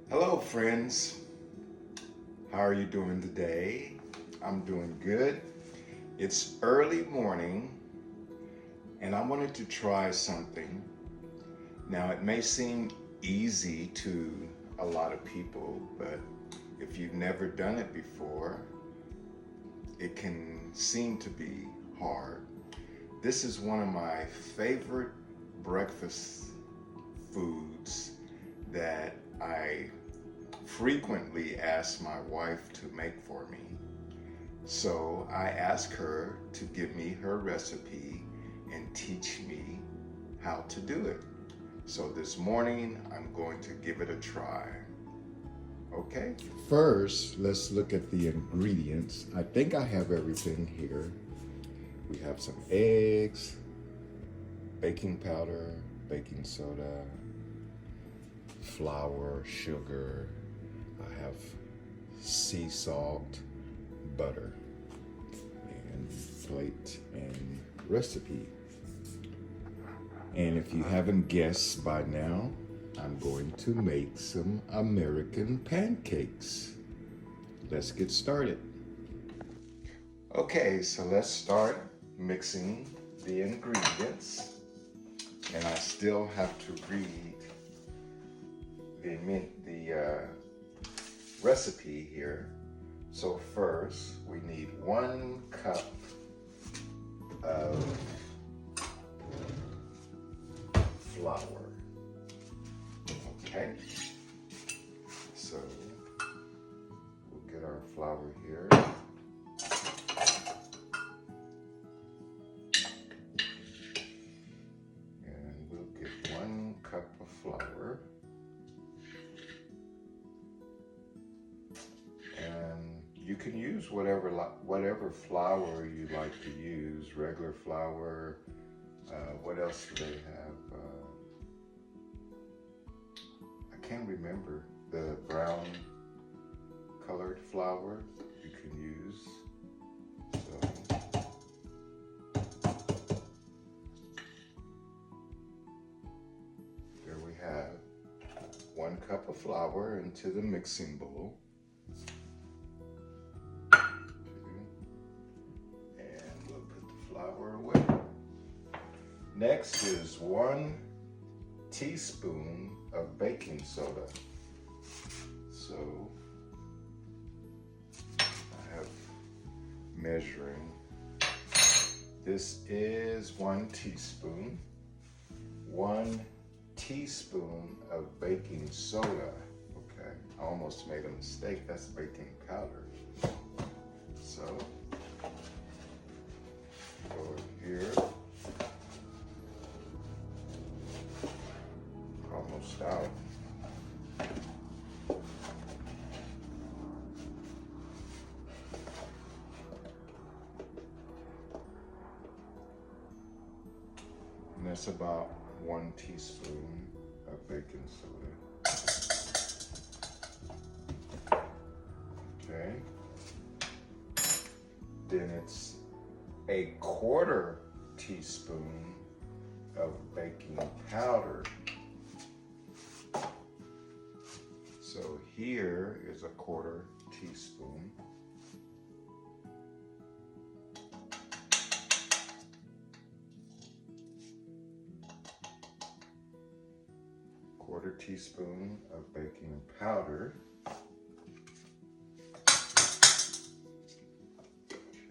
Hello, friends. How are you doing today? I'm doing good. It's early morning, and I wanted to try something. Now, it may seem easy to a lot of people, but if you've never done it before, it can seem to be hard. This is one of my favorite breakfast foods that I frequently ask my wife to make for me. So I asked her to give me her recipe and teach me how to do it. So this morning I'm going to give it a try. Okay? First, let's look at the ingredients. I think I have everything here. We have some eggs, baking powder, baking soda, flour, sugar. I have sea salt, butter, and plate and recipe. And if you haven't guessed by now, I'm going to make some American pancakes. Let's get started. Okay, so let's start mixing the ingredients. And I still have to read the recipe here. So first, we need 1 cup of flour. Okay, so we'll get our flour here. And we'll get 1 cup of flour. And you can use whatever flour you like to use, regular flour. What else do they have? I can't remember. The brown colored flour you can use. So, there we have 1 cup of flour into the mixing bowl. And we'll put the flour away. Next is 1 teaspoon of baking soda. So I have measuring. This is 1 teaspoon. 1 teaspoon of baking soda. Okay, I almost made a mistake. That's baking powder. So go here. Almost out. And that's about 1 teaspoon of baking soda. Okay. Then it's 1/4 teaspoon of baking powder. So here is 1/4 teaspoon. Quarter teaspoon of baking powder.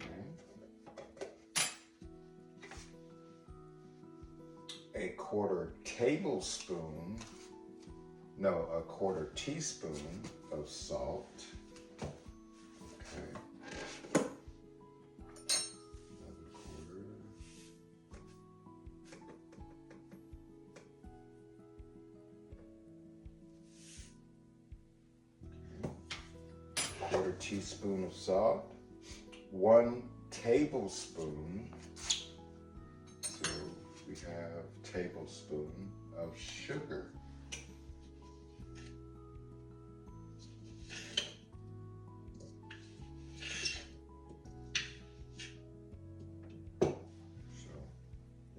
Okay. 1/4 tablespoon, no, 1/4 teaspoon of salt. Okay. Another quarter. Okay. 1/4 teaspoon of salt. 1 tablespoon. So we have tablespoon of sugar. So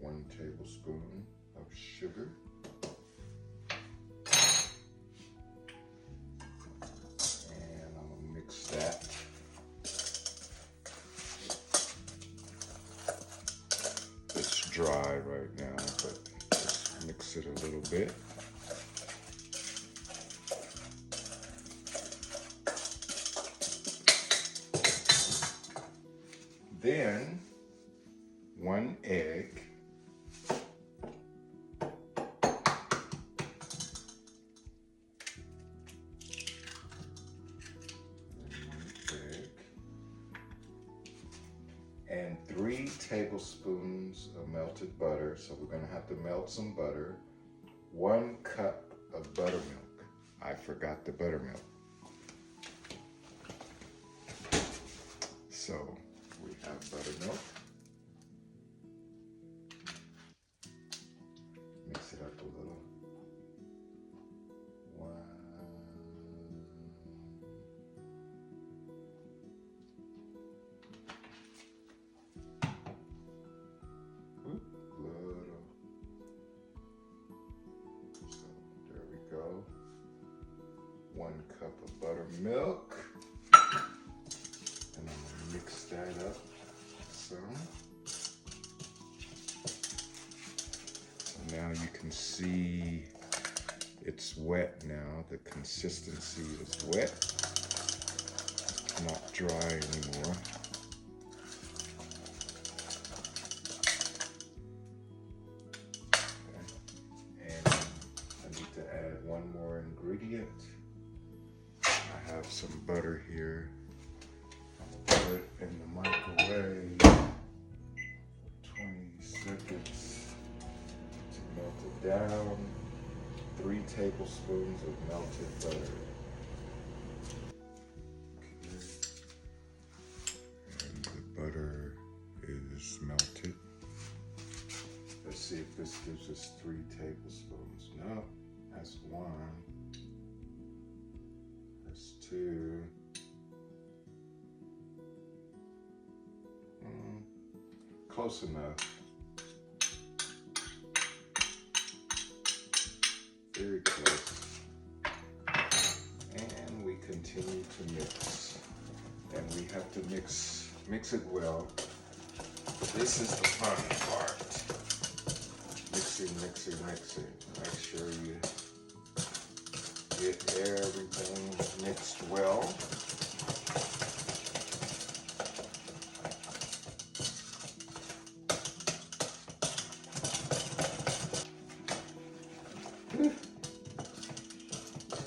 1 tablespoon of sugar. bit. Then 1 egg. And 3 tablespoons of melted butter. So we're gonna have to melt some butter. 1 cup of buttermilk. I forgot the buttermilk. So we have buttermilk. Mix it up a little. 1. Little. So there we go. 1 cup of buttermilk. And I'm gonna mix that up some. So now you can see it's wet now. The consistency is wet, not dry anymore. Add 1 more ingredient. I have some butter here. I'll put it in the microwave for 20 seconds to melt it down. 3 tablespoons of melted butter. Okay. And the butter is melted. Let's see if this gives us 3 tablespoons. No. That's 1. That's 2. Close enough. Very close. And we continue to mix. And we have to mix it well. This is the fun part. Mixing. Make sure you get everything mixed well.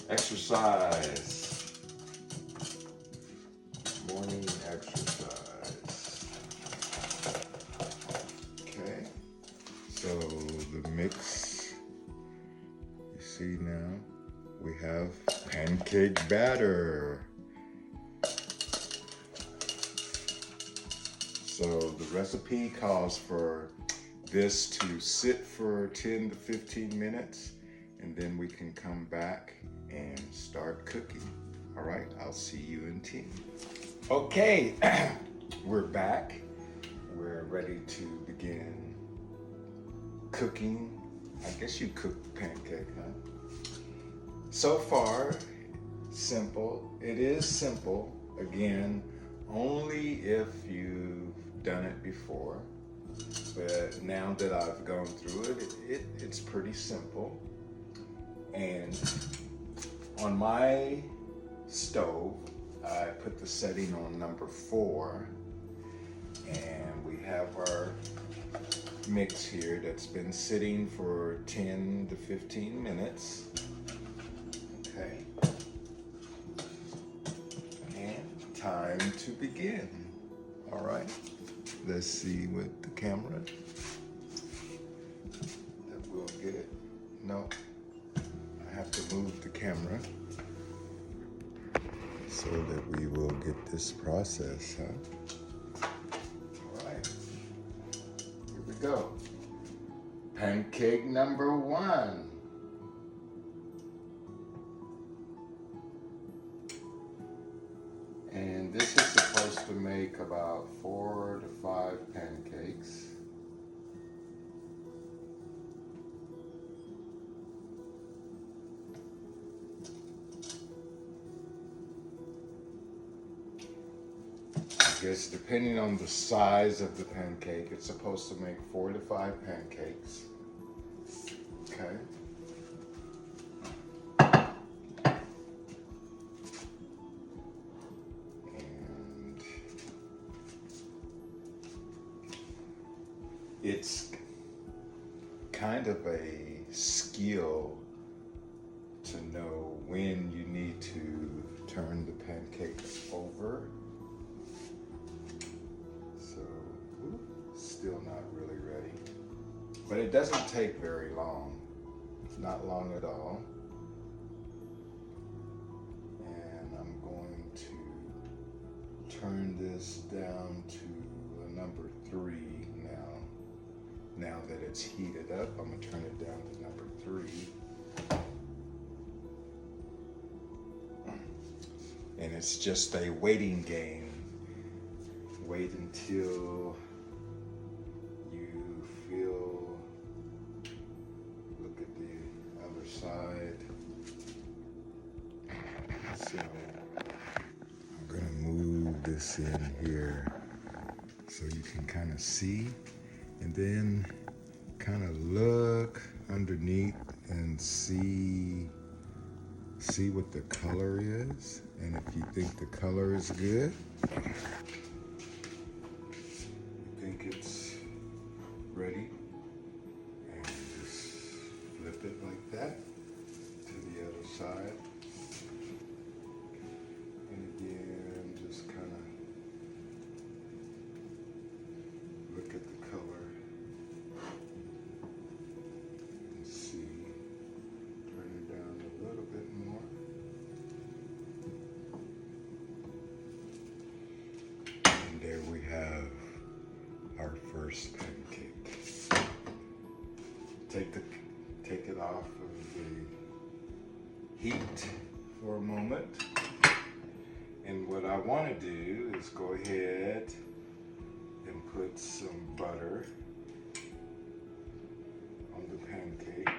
Exercise. Morning exercise. Okay. So the mix, you see now, we have pancake batter. So the recipe calls for this to sit for 10 to 15 minutes, and then we can come back and start cooking. All right, I'll see you in 10. Okay, we're back. We're ready to begin cooking. I guess you cooked the pancake, huh? So far, simple. It is simple, again, only if you've done it before. But now that I've gone through it, it's pretty simple. And on my stove, I put the setting on number 4. And we have our mix here that's been sitting for 10 to 15 minutes. Okay. And time to begin. All right. Let's see with the camera that we'll get it. No, I have to move the camera so that we will get this process, huh? All right. Here we go. Pancake number 1. And this is supposed to make about 4 to 5 pancakes. I guess depending on the size of the pancake, it's supposed to make 4 to 5 pancakes. Okay. It's kind of a skill to know when you need to turn the pancake over. So, still not really ready. But it doesn't take very long. Not long at all. And I'm going to turn this down to a number 3 now. Now that it's heated up, I'm gonna turn it down to number 3. And it's just a waiting game. Wait until you feel, look at the other side. So I'm gonna move this in here so you can kind of see, and then kind of look underneath and see what the color is. And if you think the color is good, you think it's ready, and just flip it like that to the other side. And again, just kind of look at the color and see. Turn it down a little bit more. And there we have our first pancake. Take it off of the heat for a moment. And what I want to do is go ahead and put some butter on the pancake.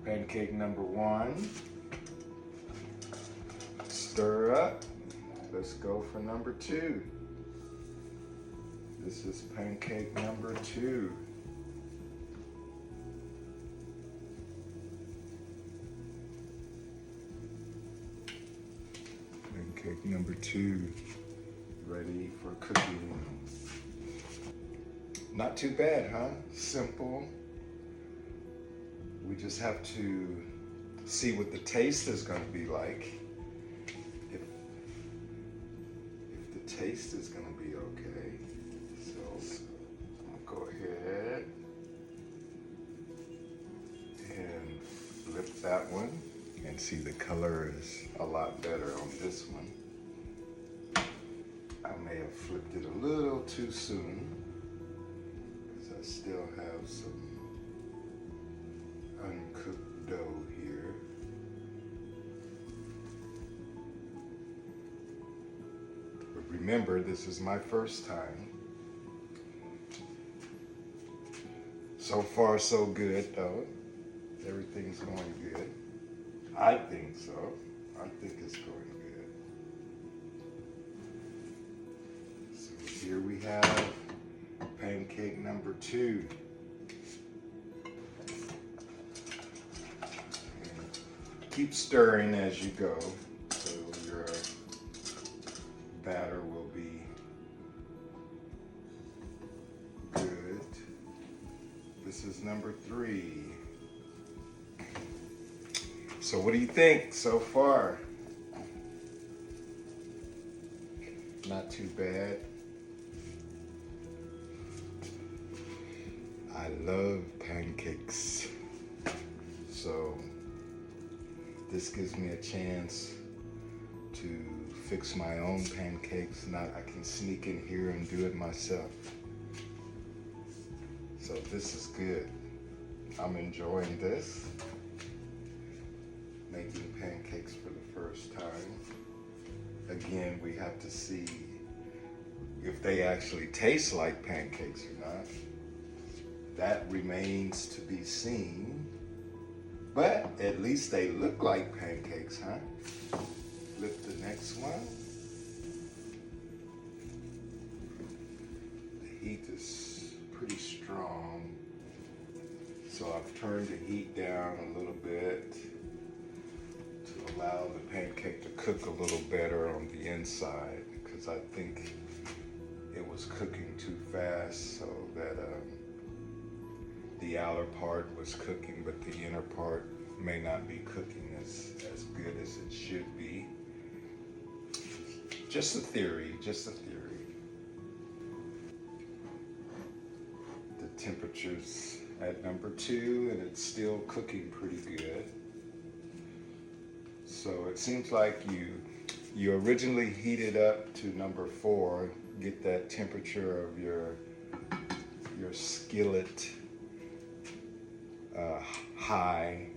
Pancake number 1. Stir up. Let's go for number 2. This is pancake number 2. Pancake number 2, ready for cooking. Not too bad, huh? Simple. We just have to see what the taste is going to be like. If the taste is going to be okay. So I'll go ahead and flip that one and see the color is a lot better on this one. I may have flipped it a little too soon because I still have some uncooked dough here. But remember, this is my first time. So far, so good, though. Everything's going good. I think so. I think it's going good. So here we have pancake number 2. Keep stirring as you go, so your batter will be good. This is number 3. So what do you think so far? Not too bad. I love pancakes. So this gives me a chance to fix my own pancakes. Now I can sneak in here and do it myself. So this is good. I'm enjoying this. Making pancakes for the first time. Again, we have to see if they actually taste like pancakes or not. That remains to be seen. But at least they look like pancakes, huh? Flip the next one. The heat is pretty strong. So I've turned the heat down a little bit to allow the pancake to cook a little better on the inside, because I think it was cooking too fast, so that the outer part was cooking, but the inner part may not be cooking as good as it should be. Just a theory, just a theory. The temperature's at number 2 and it's still cooking pretty good. So it seems like you originally heated up to number 4, get that temperature of your skillet high,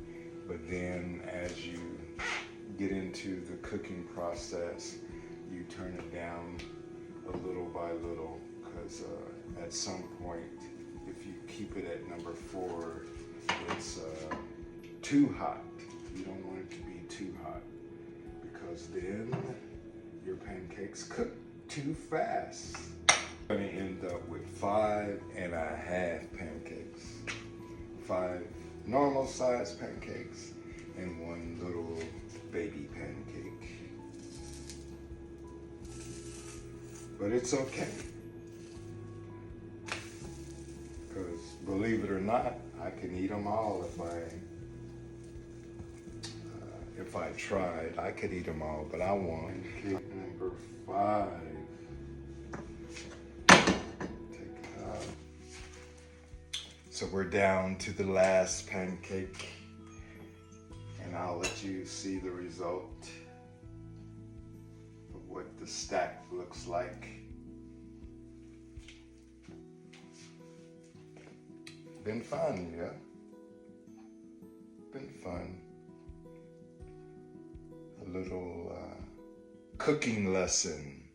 but then as you get into the cooking process, you turn it down a little by little, because at some point, if you keep it at number 4, it's too hot. You don't want it to be too hot, because then your pancakes cook too fast. You're gonna end up with 5.5 pancakes. 5 normal size pancakes and 1 little baby pancake. But it's okay, because believe it or not, I can eat them all if I tried. I could eat them all, but I want pancake number 5. Take it out. So we're down to the last pancake, and I'll let you see the result of what the stack looks like. Been fun, yeah? Been fun. A little cooking lesson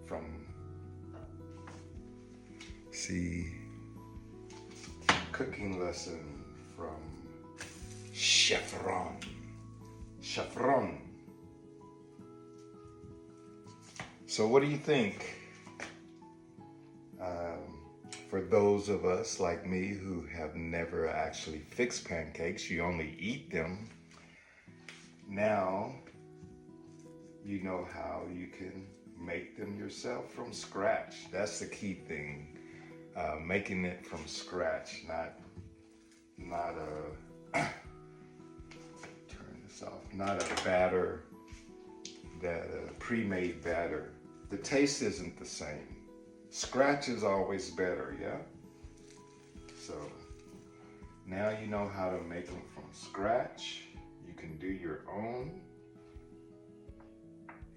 from, cooking lesson from Chef Ron. Chef Ron. So what do you think? For those of us like me who have never actually fixed pancakes, you only eat them. Now you know how you can make them yourself from scratch. That's the key thing. Making it from scratch, not a turn this off, not a batter, that a pre-made batter. The taste isn't the same. Scratch is always better, yeah? So now you know how to make them from scratch. You can do your own.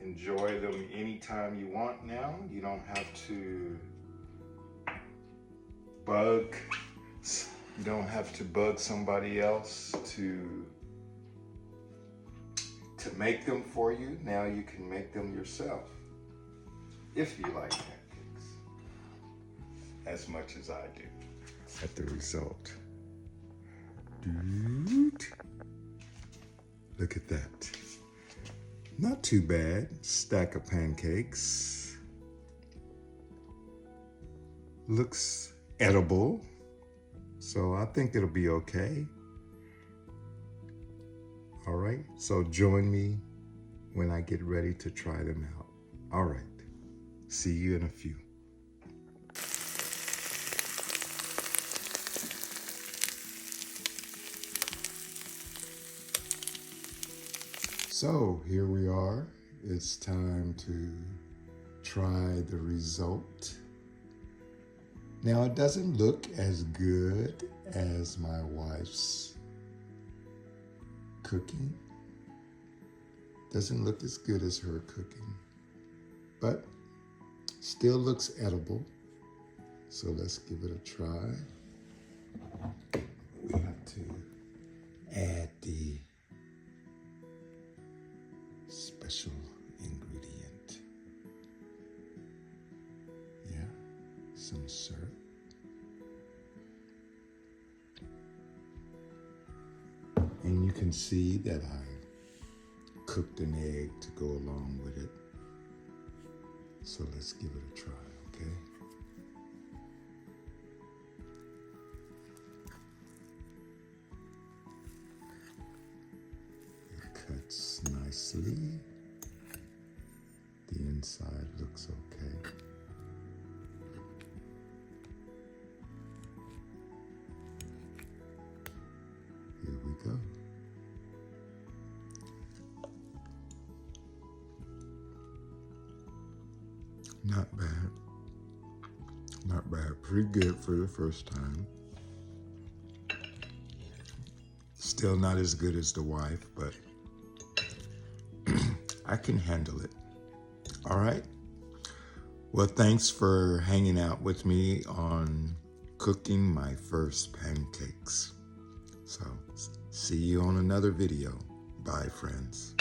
Enjoy them anytime you want now. You don't have to bug somebody else to make them for you. Now you can make them yourself, if you like pancakes as much as I do. At the result. Look at that. Not too bad. Stack of pancakes. Looks edible. So I think it'll be okay. All right. So join me when I get ready to try them out. All right. See you in a few. So here we are. It's time to try the result. Now it doesn't look as good as my wife's cooking. Doesn't look as good as her cooking, but still looks edible. So let's give it a try. We have to add the special ingredient. Yeah, some syrup. And you can see that I cooked an egg to go along with it. So let's give it a try, okay? It cuts inside looks okay. Here we go. Not bad. Not bad. Pretty good for the first time. Still not as good as the wife, but I can handle it. All right. Well, thanks for hanging out with me on cooking my first pancakes. So, see you on another video. Bye, friends.